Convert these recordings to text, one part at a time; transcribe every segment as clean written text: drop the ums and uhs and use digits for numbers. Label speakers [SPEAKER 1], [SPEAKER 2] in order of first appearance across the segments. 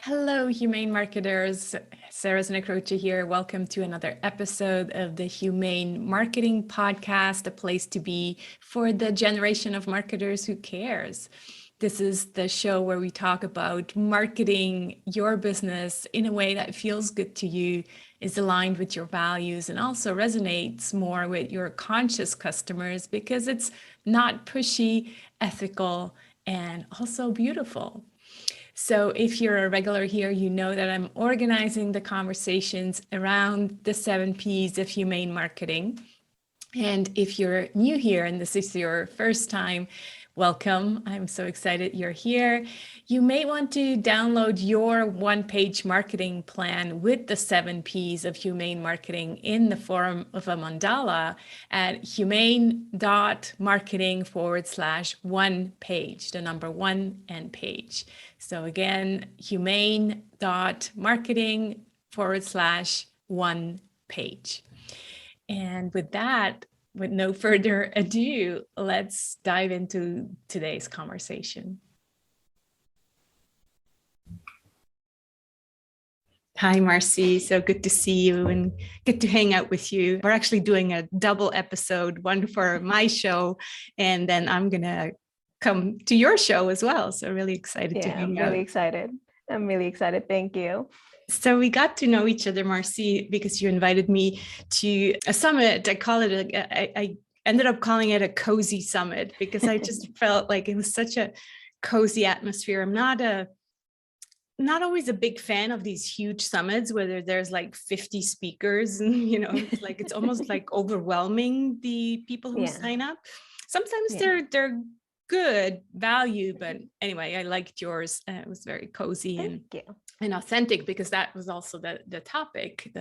[SPEAKER 1] Hello, humane marketers. Sarah Znakrocha here. Welcome to another episode of the Humane Marketing Podcast, a place to be for the generation of marketers who cares. This is the show where we talk about marketing your business in a way that feels good to you, is aligned with your values, and also resonates more with your conscious customers because it's not pushy, ethical, and also beautiful. So if you're a regular here, you know that I'm organizing the conversations around the 7 Ps of humane marketing. And if you're new here and this is your first time, welcome. I'm so excited you're here. You may want to download your one-page marketing plan with the 7 Ps of humane marketing in the form of a mandala at humane.marketing/one page, the number one and page. So again, humane.marketing/one page. And with that, with no further ado, let's dive into today's conversation. Hi, Marcy. So good to see you and good to hang out with you. We're actually doing a double episode, one for my show, and then I'm going to come to your show as well. So really excited to hang out.
[SPEAKER 2] I'm really excited. Thank you.
[SPEAKER 1] So we got to know each other, Marcy, because you invited me to a summit. I ended up calling it a cozy summit because I just felt like it was such a cozy atmosphere. I'm not always a big fan of these huge summits where there's like 50 speakers and, it's almost like overwhelming the people who sign up. Sometimes they're good value, but anyway, I liked yours. It was very cozy and authentic because that was also the topic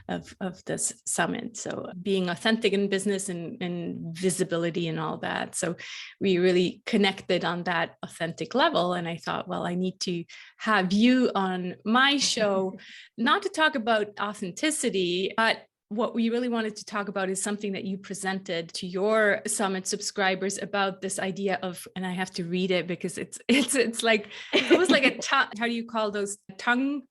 [SPEAKER 1] of this summit. So being authentic in business and visibility and all that. So we really connected on that authentic level. And I thought, well, I need to have you on my show, not to talk about authenticity, but what we really wanted to talk about is something that you presented to your summit subscribers about this idea of, and I have to read it because it's like, it was like a how do you call those tongue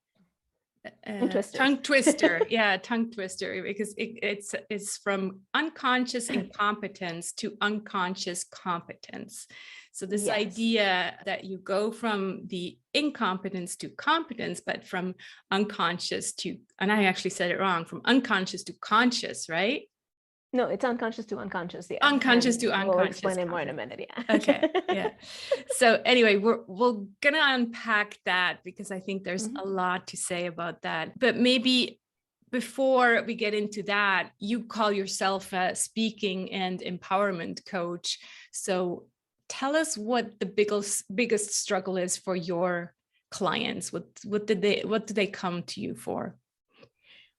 [SPEAKER 1] twister? Yeah, tongue twister, because it's from unconscious incompetence to unconscious competence. So this idea that you go from the incompetence to competence, but from unconscious to, and I actually said it wrong, from unconscious to conscious, right?
[SPEAKER 2] No, it's unconscious to unconscious. Yeah.
[SPEAKER 1] Unconscious to unconscious.
[SPEAKER 2] We'll explain it more in a minute. Yeah.
[SPEAKER 1] Okay. Yeah. So anyway, we're gonna unpack that because I think there's a lot to say about that. But maybe before we get into that, you call yourself a speaking and empowerment coach. So tell us what the biggest struggle is for your clients. What do they come to you for?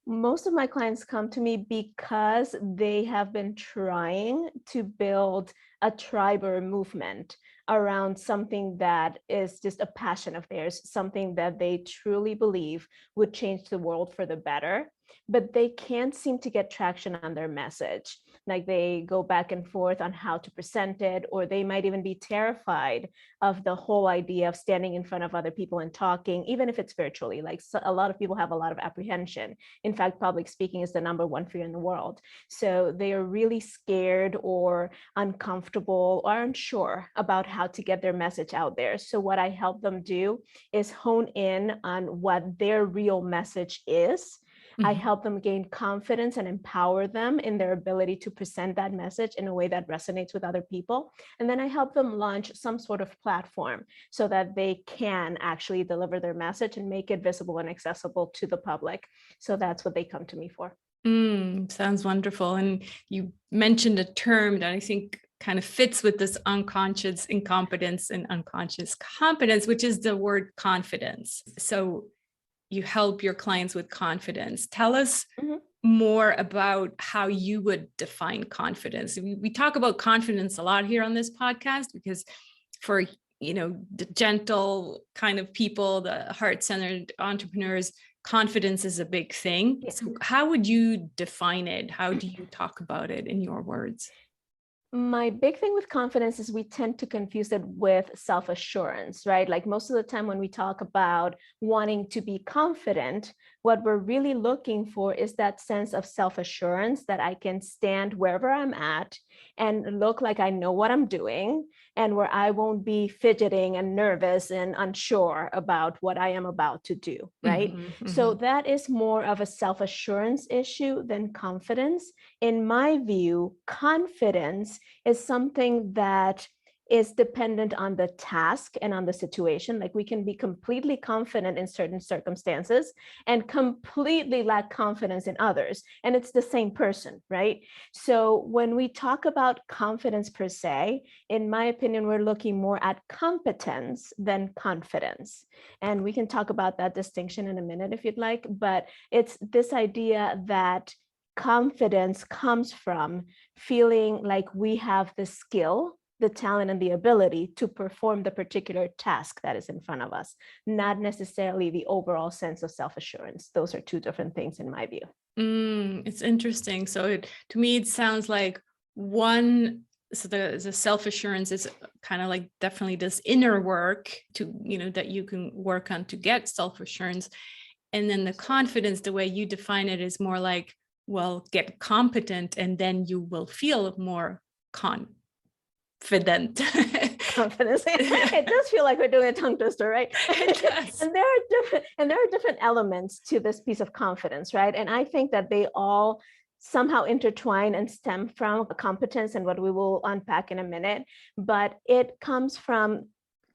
[SPEAKER 2] Most of my clients come to me because they have been trying to build a tribe or a movement around something that is just a passion of theirs, something that they truly believe would change the world for the better, but they can't seem to get traction on their message. Like they go back and forth on how to present it, or they might even be terrified of the whole idea of standing in front of other people and talking, even if it's virtually. Like a lot of people have a lot of apprehension. In fact, public speaking is the #1 fear in the world. So they are really scared or uncomfortable or unsure about how to get their message out there. So what I help them do is hone in on what their real message is. I help them gain confidence and empower them in their ability to present that message in a way that resonates with other people. And then I help them launch some sort of platform so that they can actually deliver their message and make it visible and accessible to the public. So that's what they come to me for.
[SPEAKER 1] Sounds wonderful. And you mentioned a term that I think kind of fits with this unconscious incompetence and unconscious competence, which is the word confidence. So you help your clients with confidence. Tell us more about how you would define confidence. We talk about confidence a lot here on this podcast because for, the gentle kind of people, the heart-centered entrepreneurs, confidence is a big thing. So how would you define it? How do you talk about it in your words?
[SPEAKER 2] My big thing with confidence is we tend to confuse it with self-assurance, right? Like most of the time when we talk about wanting to be confident, what we're really looking for is that sense of self-assurance that I can stand wherever I'm at and look like I know what I'm doing, and where I won't be fidgeting and nervous and unsure about what I am about to do, right? So that is more of a self-assurance issue than confidence. In my view, confidence is something that is dependent on the task and on the situation. Like we can be completely confident in certain circumstances and completely lack confidence in others. And it's the same person, right? So when we talk about confidence per se, in my opinion, we're looking more at competence than confidence. And we can talk about that distinction in a minute if you'd like, but it's this idea that confidence comes from feeling like we have the skill, the talent, and the ability to perform the particular task that is in front of us, not necessarily the overall sense of self-assurance. Those are two different things in my view.
[SPEAKER 1] It's interesting. So to me, it sounds like one, so the self-assurance is kind of like definitely this inner work to, that you can work on to get self-assurance. And then the confidence, the way you define it, is more like, well, get competent and then you will feel more confident.
[SPEAKER 2] Confidence. It does feel like we're doing a tongue twister, right? And there are different elements to this piece of confidence, right? And I think that they all somehow intertwine and stem from competence, and what we will unpack in a minute. But it comes from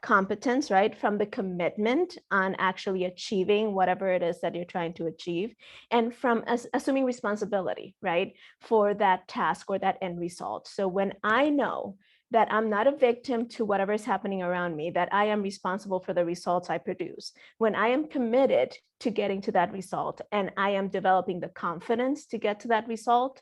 [SPEAKER 2] competence, right? From the commitment on actually achieving whatever it is that you're trying to achieve, and from assuming responsibility, right? For that task or that end result. So when I know that I'm not a victim to whatever is happening around me, that I am responsible for the results I produce, when I am committed to getting to that result and I am developing the confidence to get to that result,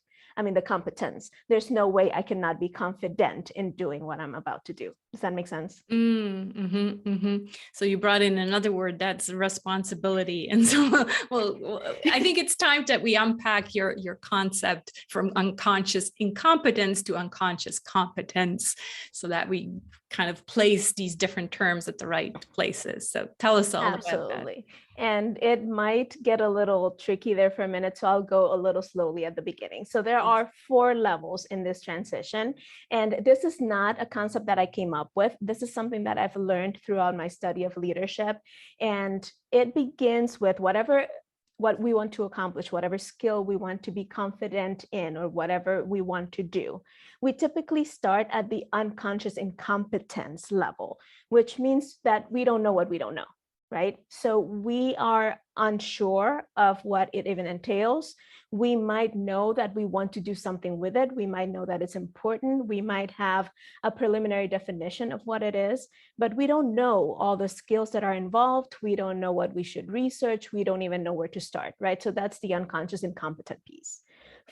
[SPEAKER 2] the competence, there's no way I cannot be confident in doing what I'm about to do. Does that make sense?
[SPEAKER 1] So you brought in another word, that's responsibility. And so, well, I think it's time that we unpack your concept from unconscious incompetence to unconscious competence, so that we kind of place these different terms at the right places. So tell us all about that.
[SPEAKER 2] Absolutely. And it might get a little tricky there for a minute, so I'll go a little slowly at the beginning. So there are 4 levels in this transition, and this is not a concept that I came up with. This is something that I've learned throughout my study of leadership, and it begins with what we want to accomplish, whatever skill we want to be confident in, or whatever we want to do. We typically start at the unconscious incompetence level, which means that we don't know what we don't know, right? So we are unsure of what it even entails. We might know that we want to do something with it. We might know that it's important. We might have a preliminary definition of what it is, but we don't know all the skills that are involved. We don't know what we should research. We don't even know where to start, right? So that's the unconscious incompetent piece.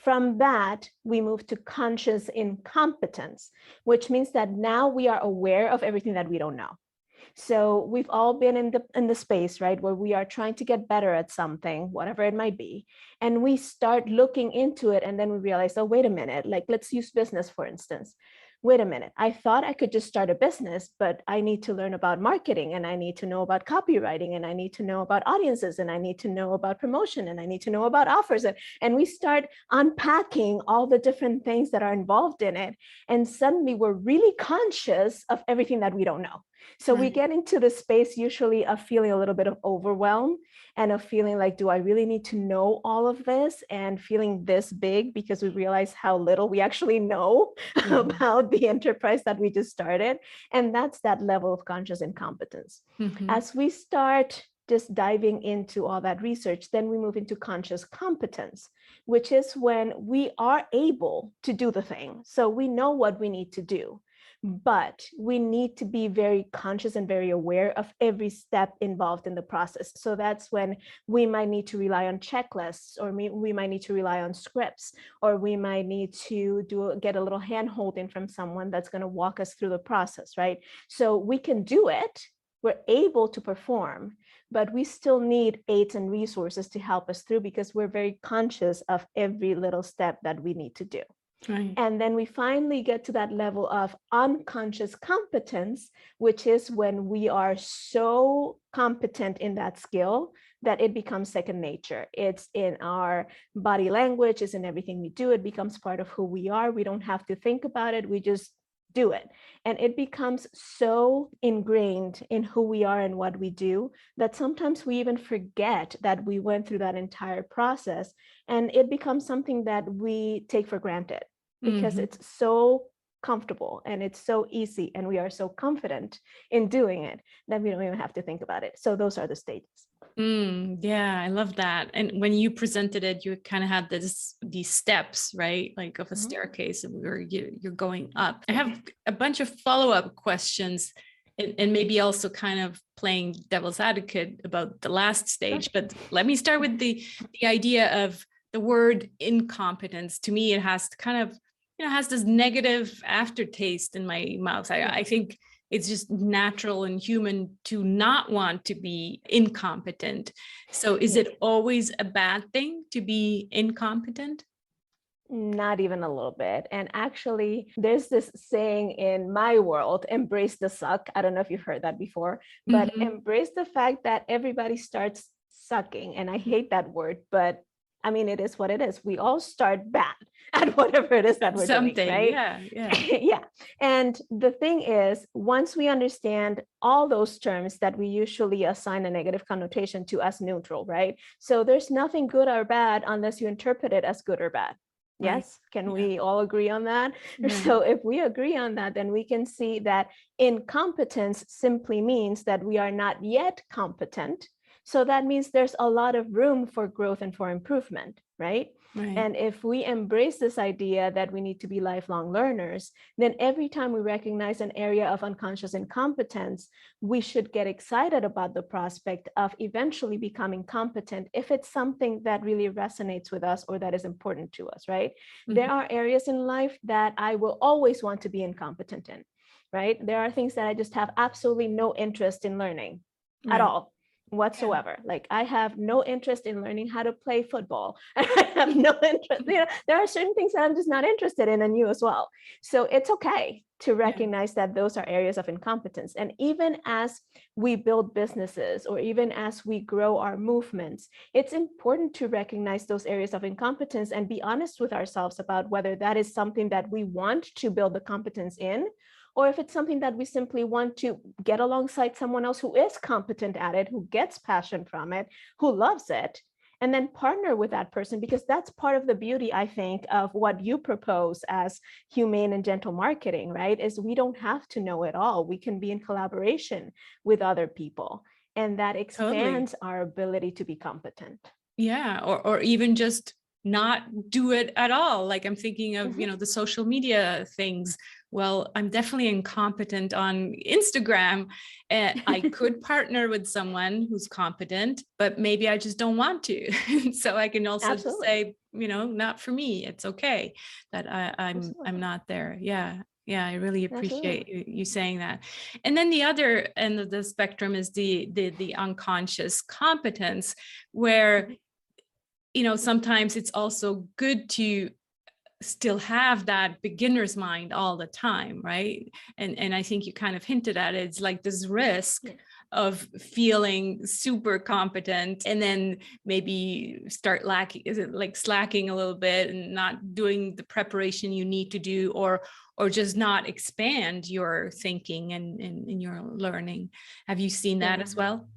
[SPEAKER 2] From that, we move to conscious incompetence, which means that now we are aware of everything that we don't know. So we've all been in the space, right, where we are trying to get better at something, whatever it might be, and we start looking into it, and then we realize, oh, wait a minute, like let's use business, for instance. Wait a minute, I thought I could just start a business, but I need to learn about marketing, and I need to know about copywriting, and I need to know about audiences, and I need to know about promotion, and I need to know about offers. And we start unpacking all the different things that are involved in it. And suddenly we're really conscious of everything that we don't know. So we get into the space usually of feeling a little bit of overwhelm and of feeling like, do I really need to know all of this? And feeling this big because we realize how little we actually know about the enterprise that we just started. And that's that level of conscious incompetence. As we start just diving into all that research, then we move into conscious competence, which is when we are able to do the thing. So we know what we need to do, but we need to be very conscious and very aware of every step involved in the process. So that's when we might need to rely on checklists, or we might need to rely on scripts, or we might need to get a little hand holding from someone that's going to walk us through the process, right? So we can do it, we're able to perform, but we still need aids and resources to help us through, because we're very conscious of every little step that we need to do.
[SPEAKER 1] Right.
[SPEAKER 2] And then we finally get to that level of unconscious competence, which is when we are so competent in that skill that it becomes second nature. It's in our body language, it's in everything we do. It becomes part of who we are. We don't have to think about it. We just do it. And it becomes so ingrained in who we are and what we do that sometimes we even forget that we went through that entire process. And it becomes something that we take for granted because
[SPEAKER 1] Mhm.
[SPEAKER 2] it's so comfortable and it's so easy and we are so confident in doing it that we don't even have to think about it. So those are the stages.
[SPEAKER 1] Yeah, I love that. And when you presented it, you kind of had these steps, right? Like of a
[SPEAKER 2] Mhm.
[SPEAKER 1] staircase, and you're going up. I have a bunch of follow-up questions, and maybe also kind of playing devil's advocate about the last
[SPEAKER 2] Sure.
[SPEAKER 1] stage. But let me start with the idea of the word incompetence. To me, it has to kind of, has this negative aftertaste in my mouth. I think it's just natural and human to not want to be incompetent. So is
[SPEAKER 2] Yeah.
[SPEAKER 1] it always a bad thing to be incompetent?
[SPEAKER 2] Not even a little bit. And actually, there's this saying in my world, embrace the suck. I don't know if you've heard that before, but
[SPEAKER 1] Mhm.
[SPEAKER 2] embrace the fact that everybody starts sucking. And I hate that word, but I mean, it is what it is. We all start bad at whatever it is that we're doing,
[SPEAKER 1] Something,
[SPEAKER 2] right?
[SPEAKER 1] yeah, yeah.
[SPEAKER 2] Yeah. And the thing is, once we understand all those terms that we usually assign a negative connotation to as neutral, right? So there's nothing good or bad unless you interpret it as good or bad.
[SPEAKER 1] Right.
[SPEAKER 2] Yes, can
[SPEAKER 1] Yeah.
[SPEAKER 2] we all agree on that?
[SPEAKER 1] Yeah.
[SPEAKER 2] So if we agree on that, then we can see that incompetence simply means that we are not yet competent. So that means there's a lot of room for growth and for improvement, right?
[SPEAKER 1] Right.
[SPEAKER 2] And if we embrace this idea that we need to be lifelong learners, then every time we recognize an area of unconscious incompetence, we should get excited about the prospect of eventually becoming competent if it's something that really resonates with us or that is important to us, right? There
[SPEAKER 1] Mhm.
[SPEAKER 2] are areas in life that I will always want to be incompetent in, right? There are things that I just have absolutely no interest in learning at
[SPEAKER 1] Right.
[SPEAKER 2] all
[SPEAKER 1] Yeah.
[SPEAKER 2] whatsoever. Like I have no interest in learning how to play football. I have no interest, there are certain things that I'm just not interested in, and you as well. So it's okay to
[SPEAKER 1] Yeah.
[SPEAKER 2] recognize that those are areas of incompetence. And even as we build businesses or even as we grow our movements, it's important to recognize those areas of incompetence and be honest with ourselves about whether that is something that we want to build the competence in, or if it's something that we simply want to get alongside someone else who is competent at it, who gets passion from it, who loves it, and then partner with that person, because that's part of the beauty, I think, of what you propose as humane and gentle marketing, right? Is we don't have to know it all. We can be in collaboration with other people, and that
[SPEAKER 1] Totally.
[SPEAKER 2] expands our ability to be competent.
[SPEAKER 1] Yeah, or even just not do it at all. Like I'm thinking of,
[SPEAKER 2] Mhm.
[SPEAKER 1] the social media things. Well, I'm definitely incompetent on Instagram. I could partner with someone who's competent, but maybe I just don't want to. So I can also just
[SPEAKER 2] Absolutely.
[SPEAKER 1] say, not for me. It's okay that I'm
[SPEAKER 2] Absolutely.
[SPEAKER 1] not there. Yeah. Yeah, I really
[SPEAKER 2] Absolutely.
[SPEAKER 1] appreciate you saying that. And then the other end of the spectrum is the unconscious competence, where
[SPEAKER 2] Mhm.
[SPEAKER 1] sometimes it's also good to still have that beginner's mind all the time, right? And I think you kind of hinted at it. It's like this risk
[SPEAKER 2] Yeah.
[SPEAKER 1] of feeling super competent and then maybe start lacking, is it like slacking a little bit and not doing the preparation you need to do, or just not expand your thinking and your learning. Have you seen that
[SPEAKER 2] Yeah.
[SPEAKER 1] as well?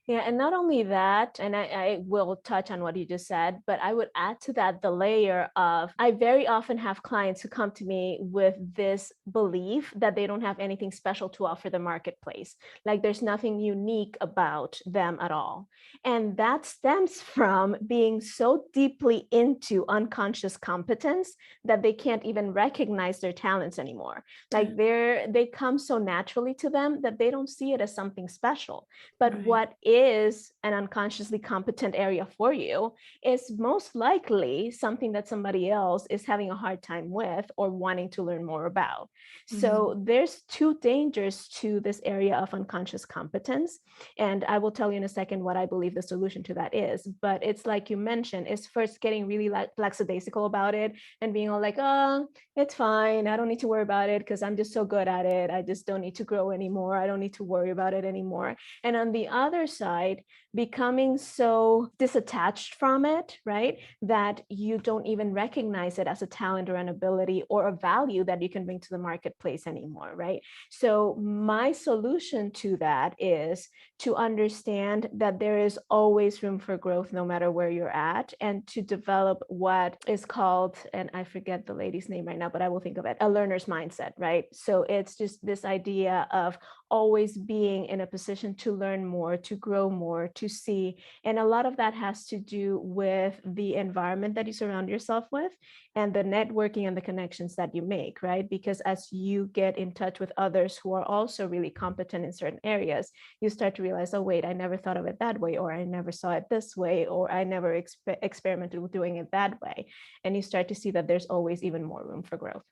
[SPEAKER 2] Yeah, and not only that, and I will touch on what you just said, but I would add to that the layer of I very often have clients who come to me with this belief that they don't have anything special to offer the marketplace. Like there's nothing unique about them at all. And that stems from being so deeply into unconscious competence that they can't even recognize their talents anymore. Like they come so naturally to them that they don't see it as something special. But
[SPEAKER 1] Right.
[SPEAKER 2] what is an unconsciously competent area for you is most likely something that somebody else is having a hard time with or wanting to learn more about. So there's two dangers to this area of unconscious competence. And I will tell you in a second what I believe the solution to that is. But it's like you mentioned, is first getting really lackadaisical about it and being all like, oh, it's fine. I don't need to worry about it because I'm just so good at it. I just don't need to grow anymore. I don't need to worry about it anymore. And on the other side, becoming so disattached from it, right, that you don't even recognize it as a talent or an ability or a value that you can bring to the marketplace anymore, right? So my solution to that is to understand that there is always room for growth no matter where you're at, and to develop what is called, and I forget the lady's name right now, but I will think of it, a learner's mindset, right? So it's just this idea of always being in a position to learn more, to grow more, to see. And a lot of that has to do with the environment that you surround yourself with and the networking and the connections that you make, right? Because as you get in touch with others who are also really competent in certain areas, you start to realize, oh, wait, I never thought of it that way, or I never saw it this way, or I never experimented with doing it that way. And you start to see that there's always even more room for growth.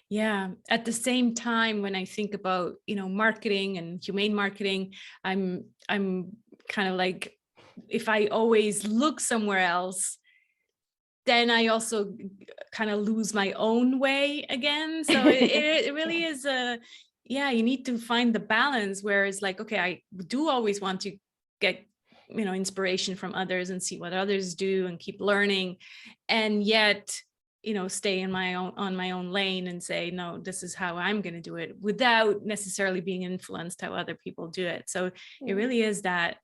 [SPEAKER 1] Yeah. At the same time, when I think about, marketing and humane marketing, I'm kind of like, if I always look somewhere else, then I also kind of lose my own way again. So it really is you need to find the balance where it's like, okay, I do always want to get, inspiration from others and see what others do and keep learning. And yet, stay in on my own lane and say, no, this is how I'm going to do it without necessarily being influenced how other people do it. So it really is that,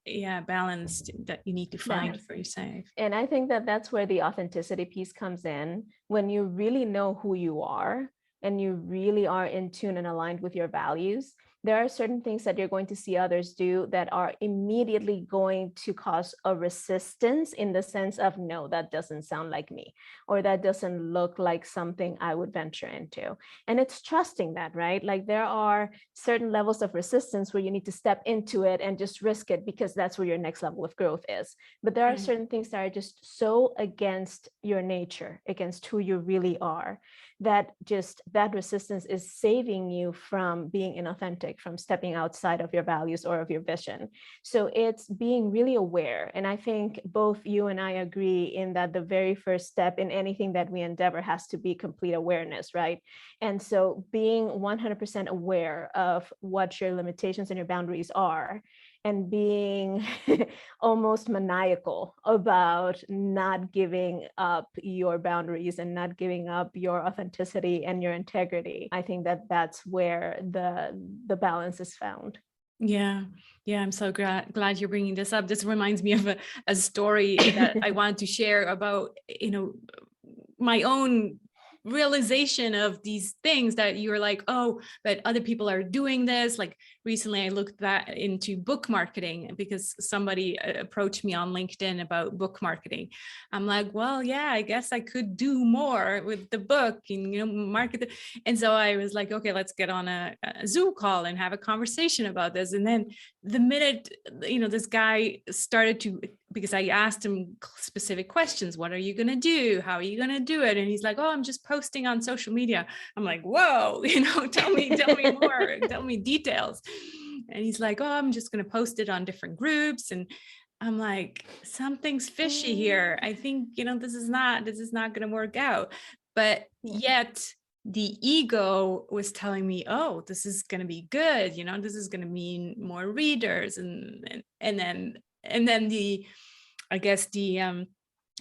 [SPEAKER 1] balance that you need to find for yourself.
[SPEAKER 2] And I think that that's where the authenticity piece comes in. When you really know who you are and you really are in tune and aligned with your values, there are certain things that you're going to see others do that are immediately going to cause a resistance, in the sense of, no, that doesn't sound like me, or that doesn't look like something I would venture into. And it's trusting that, right? Like there are certain levels of resistance where you need to step into it and just risk it, because that's where your next level of growth is. But there are certain things that are just so against your nature, against who you really are, that just that resistance is saving you from being inauthentic, from stepping outside of your values or of your vision. So it's being really aware. And I think both you and I agree in that the very first step in anything that we endeavor has to be complete awareness, right? And so being 100% aware of what your limitations and your boundaries are, and being almost maniacal about not giving up your boundaries and not giving up your authenticity and your integrity. I think that that's where the balance is found.
[SPEAKER 1] Yeah. I'm so glad you're bringing this up. This reminds me of a story that I wanted to share about, my own realization of these things that you're like, oh, but other people are doing this. Like recently I looked that into book marketing because somebody approached me on LinkedIn about book marketing. I'm like, well, yeah, I guess I could do more with the book and, market it. And so I was like, okay, let's get on a Zoom call and have a conversation about this. And then the minute, this guy started to, because I asked him specific questions. What are you going to do? How are you going to do it? And he's like, oh, I'm just posting on social media. I'm like, whoa, tell me more, tell me details. And he's like, oh, I'm just going to post it on different groups. And I'm like, something's fishy here. I think, this is not going to work out. But yet the ego was telling me, oh, this is going to be good. This is going to mean more readers. And then the, I guess the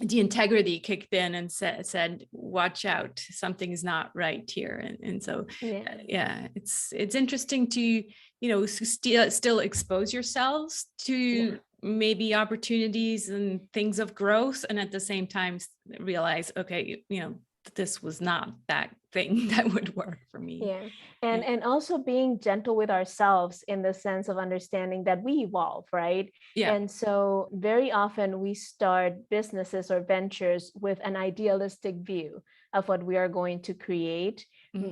[SPEAKER 1] integrity kicked in and said, watch out, something is not right here. And so, it's interesting to, still expose yourselves to maybe opportunities and things of growth. And at the same time, realize, okay, this was not that thing that would work for me.
[SPEAKER 2] And also being gentle with ourselves, in the sense of understanding that we evolve, right? And so very often we start businesses or ventures with an idealistic view of what we are going to create,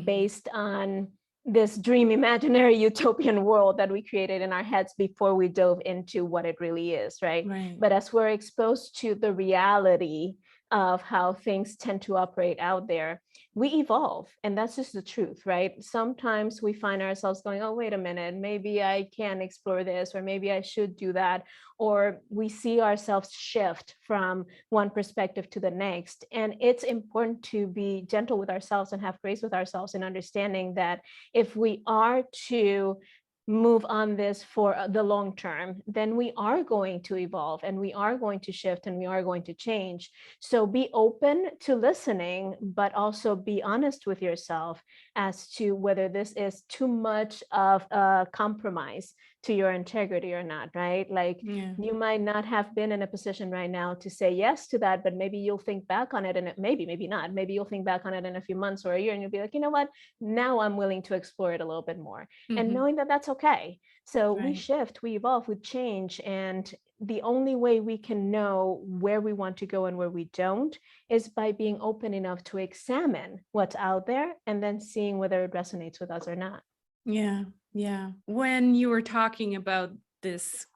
[SPEAKER 2] based on this dream, imaginary utopian world that we created in our heads before we dove into what it really is, right?
[SPEAKER 1] Right.
[SPEAKER 2] But as we're exposed to the reality of how things tend to operate out there, we evolve. And that's just the truth, right? Sometimes we find ourselves going, oh, wait a minute, maybe I can explore this, or maybe I should do that. Or we see ourselves shift from one perspective to the next. And it's important to be gentle with ourselves and have grace with ourselves in understanding that if we are to move on this for the long term, then we are going to evolve and we are going to shift and we are going to change. So be open to listening, but also be honest with yourself as to whether this is too much of a compromise to your integrity or not, right? Like
[SPEAKER 1] Yeah.
[SPEAKER 2] you might not have been in a position right now to say yes to that, but maybe you'll think back on it and maybe not. Maybe you'll think back on it in a few months or a year and you'll be like, you know what? Now I'm willing to explore it a little bit more. And knowing that that's okay. So we
[SPEAKER 1] Right.
[SPEAKER 2] shift, we evolve, we change. And the only way we can know where we want to go and where we don't is by being open enough to examine what's out there and then seeing whether it resonates with us or not.
[SPEAKER 1] Yeah. Yeah. When you were talking about this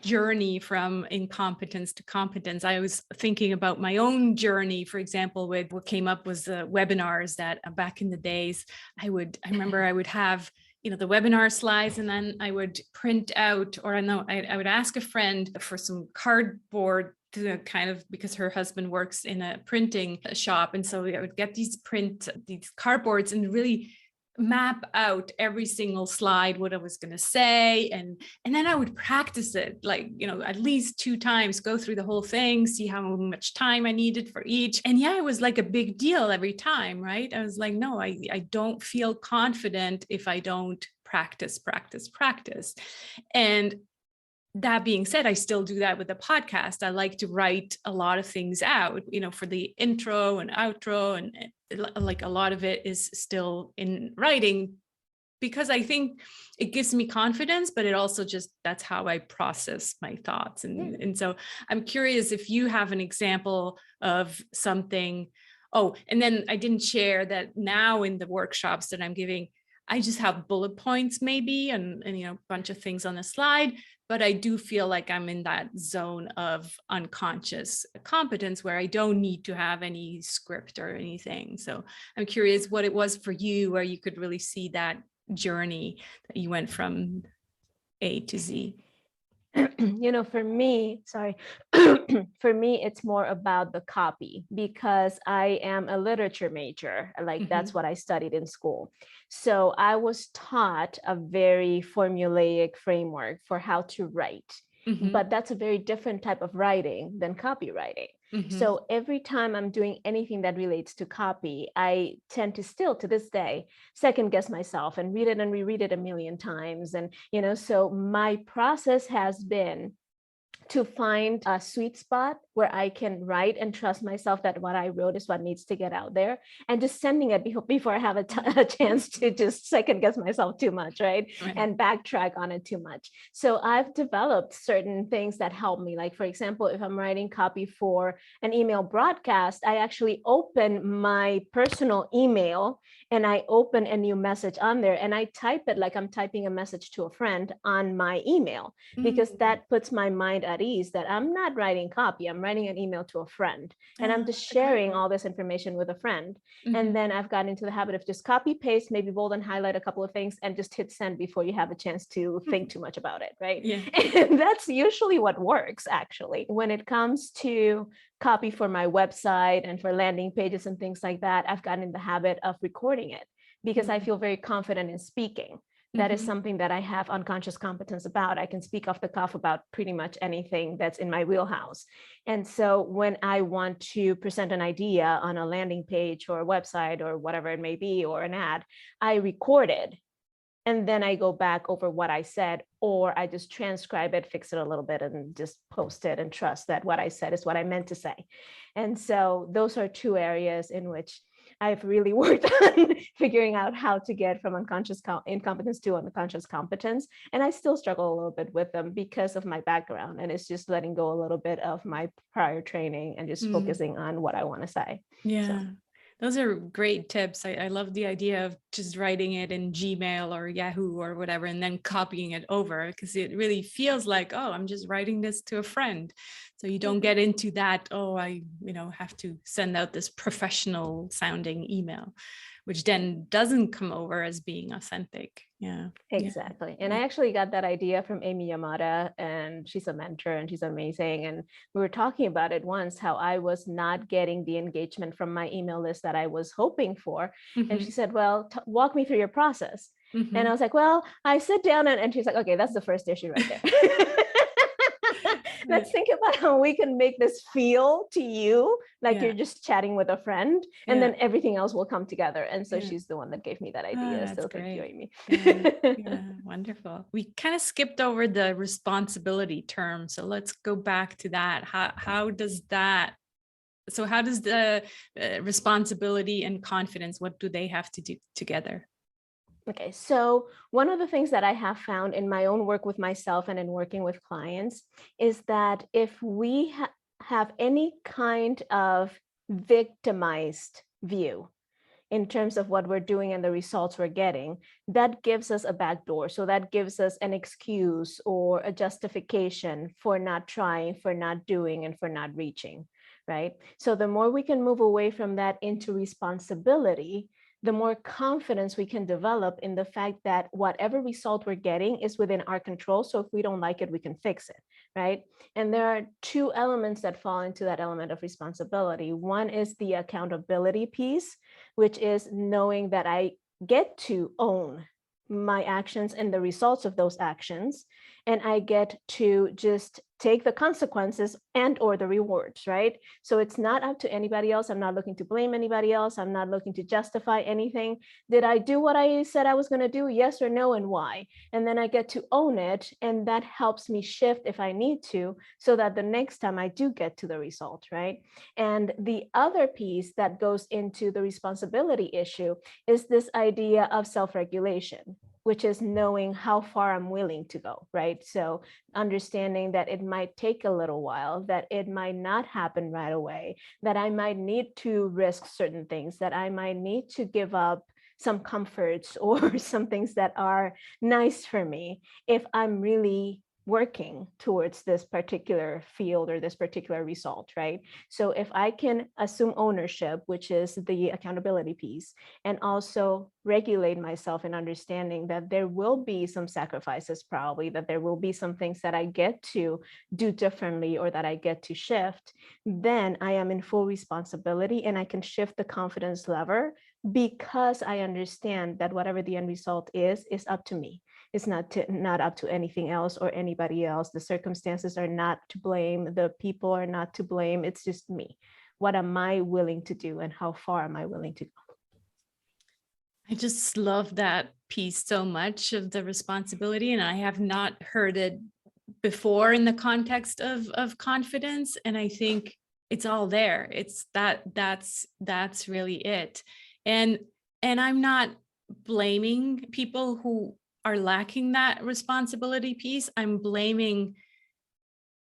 [SPEAKER 1] journey from incompetence to competence, I was thinking about my own journey. For example, with what came up was the webinars that back in the days, I remember I would have, the webinar slides, and then I would print out, or I would ask a friend for some cardboard to kind of, because her husband works in a printing shop. And so I would get these cardboards and really map out every single slide what I was going to say, and then I would practice it, like, at least 2 times, go through the whole thing, see how much time I needed for each. And yeah, it was like a big deal every time, right? I was like, no, I don't feel confident if I don't practice. And that being said, I still do that with the podcast. I like to write a lot of things out, for the intro and outro, and like a lot of it is still in writing, because I think it gives me confidence, but it also just, that's how I process my thoughts. And so I'm curious if you have an example of something. Oh, and then I didn't share that now in the workshops that I'm giving, I just have bullet points maybe, and a bunch of things on the slide, but I do feel like I'm in that zone of unconscious competence where I don't need to have any script or anything. So I'm curious what it was for you, where you could really see that journey that you went from A to Z.
[SPEAKER 2] For me, for me, it's more about the copy, because I am a literature major. Like that's what I studied in school. So I was taught a very formulaic framework for how to write. But that's a very different type of writing than copywriting. So every time I'm doing anything that relates to copy, I tend to still, to this day, second guess myself and read it and reread it a million times. And, so my process has been to find a sweet spot where I can write and trust myself that what I wrote is what needs to get out there, and just sending it before I have a chance to just second guess myself too much, right? And backtrack on it too much. So I've developed certain things that help me. Like, for example, if I'm writing copy for an email broadcast, I actually open my personal email and I open a new message on there and I type it like I'm typing a message to a friend on my email, because that puts my mind at ease that I'm not writing copy, I'm writing an email to a friend, and I'm just sharing all this information with a friend. And then I've gotten into the habit of just copy paste, maybe bold and highlight a couple of things, and just hit send before you have a chance to think too much about it, right? And that's usually what works, actually. When it comes to copy for my website and for landing pages and things like that, I've gotten in the habit of recording it, because I feel very confident in speaking. That is something that I have unconscious competence about. I can speak off the cuff about pretty much anything that's in my wheelhouse. And so when I want to present an idea on a landing page or a website or whatever it may be, or an ad, I record it. And then I go back over what I said, or I just transcribe it, fix it a little bit, and just post it and trust that what I said is what I meant to say. And so those are 2 areas in which I've really worked on figuring out how to get from unconscious incompetence to unconscious competence. And I still struggle a little bit with them because of my background. And it's just letting go a little bit of my prior training and just focusing on what I want to say.
[SPEAKER 1] Yeah.
[SPEAKER 2] So.
[SPEAKER 1] Those are great tips. I love the idea of just writing it in Gmail or Yahoo or whatever, and then copying it over, because it really feels like, oh, I'm just writing this to a friend. So you don't get into that, oh, I, have to send out this professional sounding email, which then doesn't come over as being authentic. Yeah.
[SPEAKER 2] Exactly. And
[SPEAKER 1] Yeah.
[SPEAKER 2] I actually got that idea from Amy Yamada, and she's a mentor and she's amazing. And we were talking about it once, how I was not getting the engagement from my email list that I was hoping for. And she said, well, walk me through your process. And I was like, well, I sit down and she's like, okay, that's the first issue right there. Let's think about how we can make this feel to you like you're just chatting with a friend, and then everything else will come together. And so she's the one that gave me that idea. So thank you, Amy.
[SPEAKER 1] Wonderful. We kind of skipped over the responsibility term, so let's go back to that. How does that? So how does the responsibility and confidence, what do they have to do together?
[SPEAKER 2] Okay, so one of the things that I have found in my own work with myself and in working with clients is that if we have any kind of victimized view in terms of what we're doing and the results we're getting, that gives us a backdoor. So that gives us an excuse or a justification for not trying, for not doing, and for not reaching, right? So the more we can move away from that into responsibility, the more confidence we can develop in the fact that whatever result we're getting is within our control. So if we don't like it, we can fix it, right? And there are two elements that fall into that element of responsibility. One is the accountability piece, which is knowing that I get to own my actions and the results of those actions, and I get to just take the consequences and or the rewards, right? So it's not up to anybody else. I'm not looking to blame anybody else. I'm not looking to justify anything. Did I do what I said I was going to do? Yes or no, and why? And then I get to own it, and that helps me shift if I need to, so that the next time I do get to the result, right? And the other piece that goes into the responsibility issue is this idea of self-regulation, which is knowing how far I'm willing to go, right? So understanding that it might take a little while, that it might not happen right away, that I might need to risk certain things, that I might need to give up some comforts or some things that are nice for me if I'm really working towards this particular field or this particular result, right? So if I can assume ownership, which is the accountability piece, and also regulate myself in understanding that there will be some sacrifices, probably, that there will be some things that I get to do differently or that I get to shift, then I am in full responsibility and I can shift the confidence lever, because I understand that whatever the end result is up to me. It's not up to anything else or anybody else. The circumstances are not to blame. The people are not to blame. It's just me. What am I willing to do, and how far am I willing to go?
[SPEAKER 1] I just love that piece so much of the responsibility, and I have not heard it before in the context of confidence. And I think it's all there. It's that's really it. And I'm not blaming people who are lacking that responsibility piece. I'm blaming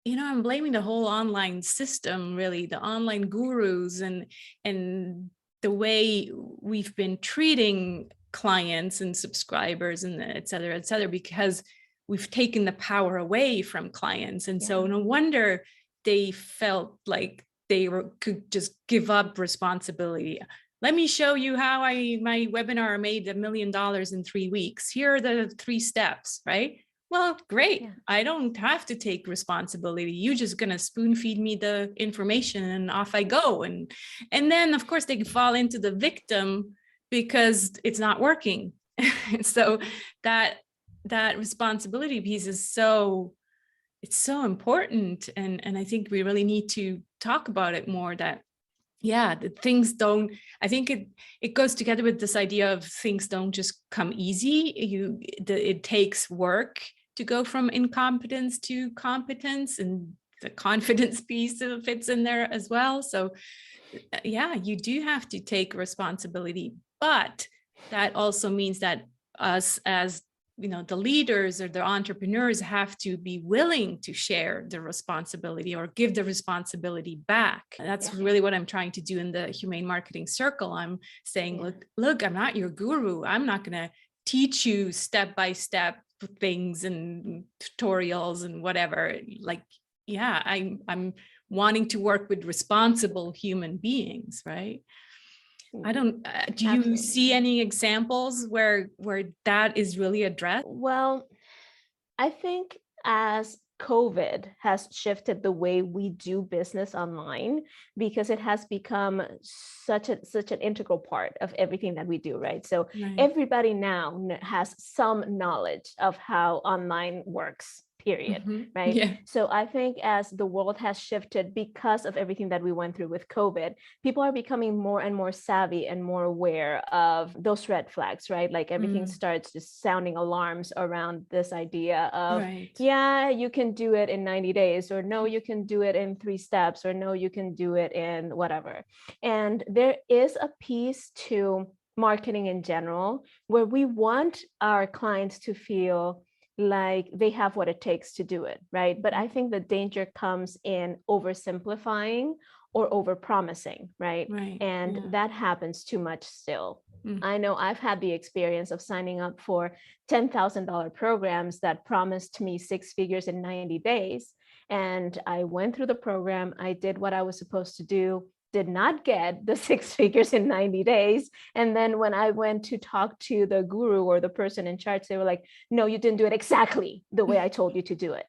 [SPEAKER 1] the whole online system, really, the online gurus, and the way we've been treating clients and subscribers and et cetera, because we've taken the power away from clients. And so no wonder they felt like could just give up responsibility. Let me show you how my webinar made $1 million in 3 weeks. Here are the 3 steps, right? Well, great. Yeah. I don't have to take responsibility. You're just going to spoon feed me the information and off I go. And then, of course, they can fall into the victim because it's not working. So that responsibility piece is so important. And I think we really need to talk about it more, that the things don't, I think it goes together with this idea of things don't just come easy. It takes work to go from incompetence to competence, and the confidence piece fits in there as well. So you do have to take responsibility, but that also means that us as the leaders or the entrepreneurs have to be willing to share the responsibility or give the responsibility back. And that's really what I'm trying to do in the Humane Marketing Circle. I'm saying, look, I'm not your guru. I'm not going to teach you step-by-step things and tutorials and whatever. Like, I'm wanting to work with responsible human beings, right? I don't, do you
[SPEAKER 2] Absolutely.
[SPEAKER 1] see any examples where that is really addressed?
[SPEAKER 2] Well, I think as COVID has shifted the way we do business online, because it has become such an integral part of everything that we do, right? So everybody now has some knowledge of how online works, period, right?
[SPEAKER 1] Yeah.
[SPEAKER 2] So I think as the world has shifted because of everything that we went through with COVID, people are becoming more and more savvy and more aware of those red flags, right? Like everything starts just sounding alarms around this idea of, yeah, you can do it in 90 days, or no, you can do it in 3 steps, or no, you can do it in whatever. And there is a piece to marketing in general where we want our clients to feel like they have what it takes to do it, right? But I think the danger comes in oversimplifying or overpromising, right? And that happens too much still. I know I've had the experience of signing up for $10,000 programs that promised me 6 figures in 90 days. And I went through the program, I did what I was supposed to do, did not get the 6 figures in 90 days. And then when I went to talk to the guru or the person in charge, they were like, no, you didn't do it exactly the way I told you to do it.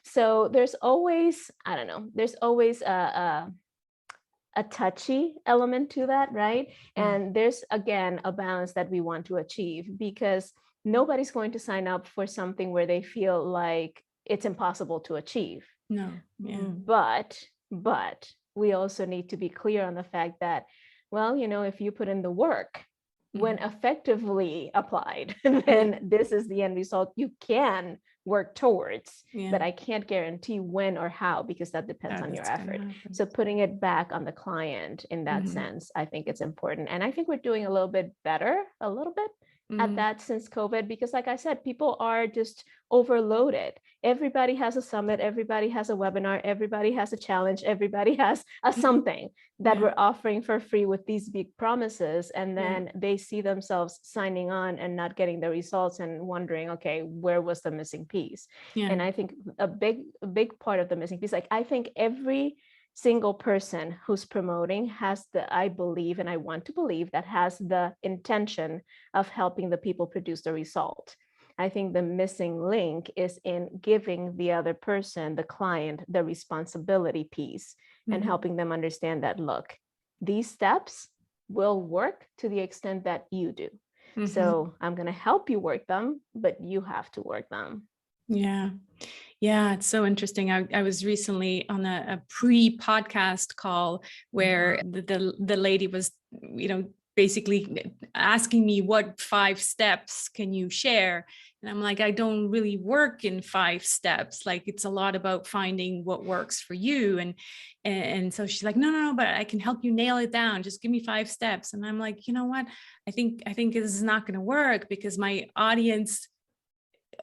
[SPEAKER 2] So there's always, I don't know, there's always a touchy element to that, right? And there's, again, a balance that we want to achieve, because nobody's going to sign up for something where they feel like it's impossible to achieve. But we also need to be clear on the fact that, well, if you put in the work, when effectively applied, then this is the end result you can work towards. But I can't guarantee when or how, because that depends on your effort. So putting it back on the client in that sense, I think it's important. And I think we're doing a little bit better, at that since COVID, because like I said, people are just overloaded. Everybody has a summit, everybody has a webinar, everybody has a challenge, everybody has a something that we're offering for free with these big promises. And then they see themselves signing on and not getting the results and wondering, okay, where was the missing piece? And I think a big part of the missing piece, like I think every single person who's promoting has I believe, and I want to believe, that has the intention of helping the people produce the result. I think the missing link is in giving the other person, the client, the responsibility piece and helping them understand that, look, these steps will work to the extent that you do. So I'm going to help you work them, but you have to work them.
[SPEAKER 1] Yeah, it's so interesting. I was recently on a pre-podcast call where the lady was, basically asking me, what 5 steps can you share? And I'm like, I don't really work in 5 steps. Like, it's a lot about finding what works for you. And so she's like, no, but I can help you nail it down. Just give me 5 steps. And I'm like, you know what? I think this is not going to work, because my audience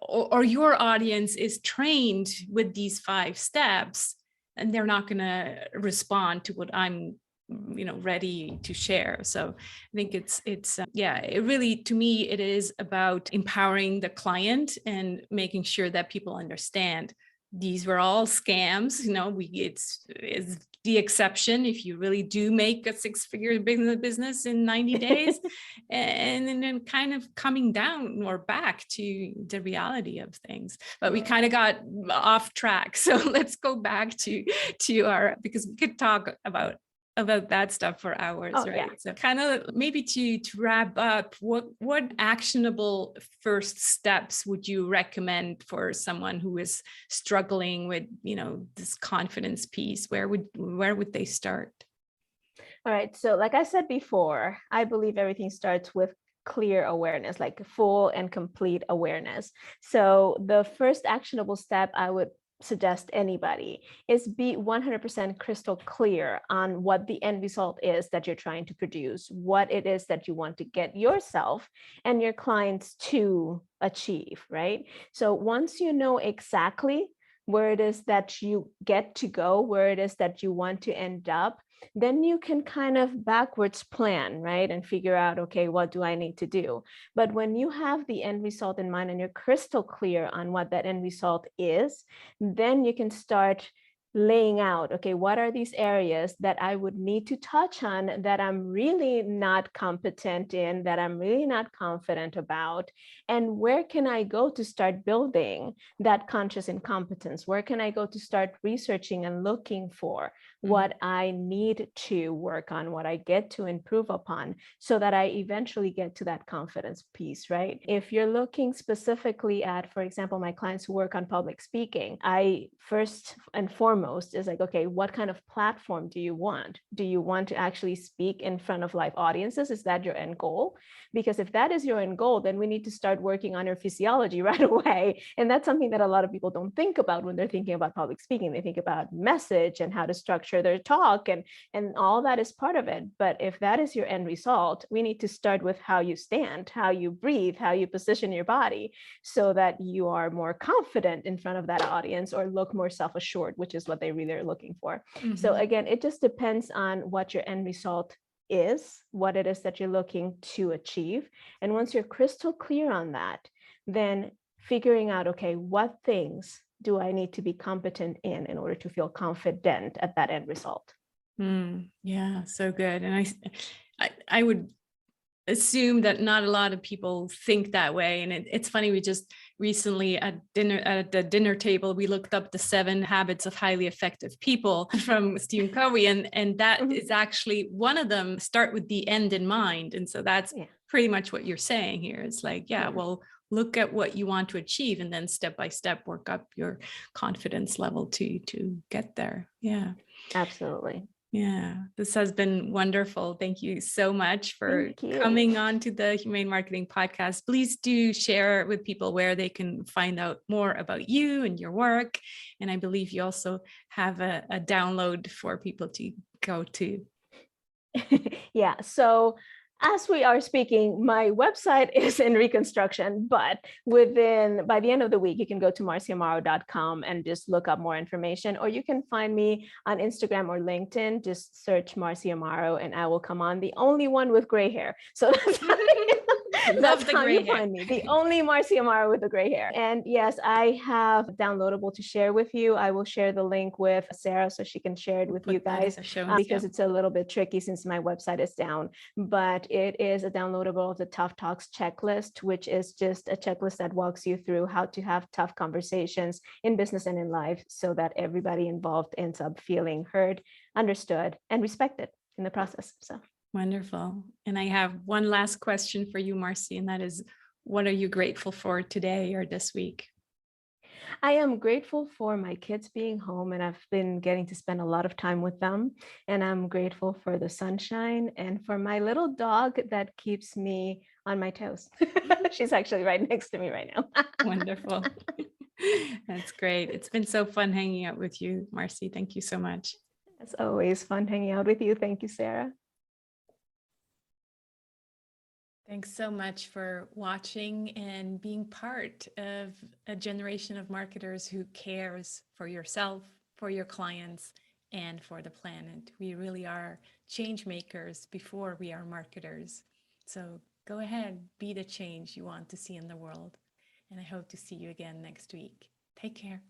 [SPEAKER 1] or your audience is trained with these 5 steps, and they're not going to respond to what I'm ready to share. So I think it's it really, to me, it is about empowering the client and making sure that people understand these were all scams. It's the exception if you really do make a 6-figure business in 90 days, and then kind of coming down or back to the reality of things. But we kind of got off track, so let's go back to our, because we could talk about that stuff for hours, right? So kind of maybe to wrap up, what actionable first steps would you recommend for someone who is struggling with, this confidence piece? Where would they start?
[SPEAKER 2] All right. So like I said before, I believe everything starts with clear awareness, like full and complete awareness. So the first actionable step I would suggest anybody is be 100% crystal clear on what the end result is that you're trying to produce, what it is that you want to get yourself and your clients to achieve, right? So once you know exactly where it is that you get to go, where it is that you want to end up, then you can kind of backwards plan, right? And figure out, okay, what do I need to do? But when you have the end result in mind and you're crystal clear on what that end result is, then you can start laying out, okay, what are these areas that I would need to touch on that I'm really not competent in, that I'm really not confident about, and where can I go to start building that conscious incompetence? Where can I go to start researching and looking for what I need to work on, what I get to improve upon, so that I eventually get to that confidence piece, right? If you're looking specifically at, for example, my clients who work on public speaking, I first and foremost is like, okay, what kind of platform do you want? Do you want to actually speak in front of live audiences? Is that your end goal? Because if that is your end goal, then we need to start working on your physiology right away. And that's something that a lot of people don't think about when they're thinking about public speaking. They think about message and how to structure their talk, and all that is part of it. But if that is your end result, we need to start with how you stand, how you breathe, how you position your body, so that you are more confident in front of that audience or look more self-assured, which is what they really are looking for. So again, it just depends on what your end result is, what it is that you're looking to achieve. And once you're crystal clear on that, then figuring out, okay, what things do I need to be competent in order to feel confident at that end result?
[SPEAKER 1] Yeah, so good. And I would assume that not a lot of people think that way. And it's funny, we just recently at the dinner table, we looked up the 7 habits of highly effective people from Stephen Covey. And that is actually one of them, start with the end in mind. And so that's pretty much what you're saying here. It's like, well, look at what you want to achieve and then step by step work up your confidence level to get there. Yeah,
[SPEAKER 2] absolutely.
[SPEAKER 1] Yeah, this has been wonderful. Thank you so much for coming on to the Humane Marketing Podcast. Please do share with people where they can find out more about you and your work. And I believe you also have a download for people to go to.
[SPEAKER 2] Yeah, so as we are speaking, my website is in reconstruction, but by the end of the week, you can go to marcyamaro.com and just look up more information, or you can find me on Instagram or LinkedIn. Just search Marcy Amaro and I will come on, the only one with gray hair. So that's how you find me, the only Marcy Amaro with the gray hair. And yes, I have downloadable to share with you. I will share the link with Sarah so she can share it with you guys, because it's a little bit tricky since my website is down. But it is a downloadable of the Tough Talks checklist, which is just a checklist that walks you through how to have tough conversations in business and in life so that everybody involved ends up feeling heard, understood, and respected in the process. So
[SPEAKER 1] wonderful. And I have one last question for you, Marcy, and that is, what are you grateful for today or this week?
[SPEAKER 2] I am grateful for my kids being home, and I've been getting to spend a lot of time with them. And I'm grateful for the sunshine and for my little dog that keeps me on my toes. She's actually right next to me right now.
[SPEAKER 1] Wonderful. That's great. It's been so fun hanging out with you, Marcy. Thank you so much.
[SPEAKER 2] It's always fun hanging out with you. Thank you, Sarah.
[SPEAKER 1] Thanks so much for watching and being part of a generation of marketers who cares for yourself, for your clients, and for the planet. We really are change makers before we are marketers. So go ahead, be the change you want to see in the world. And I hope to see you again next week. Take care.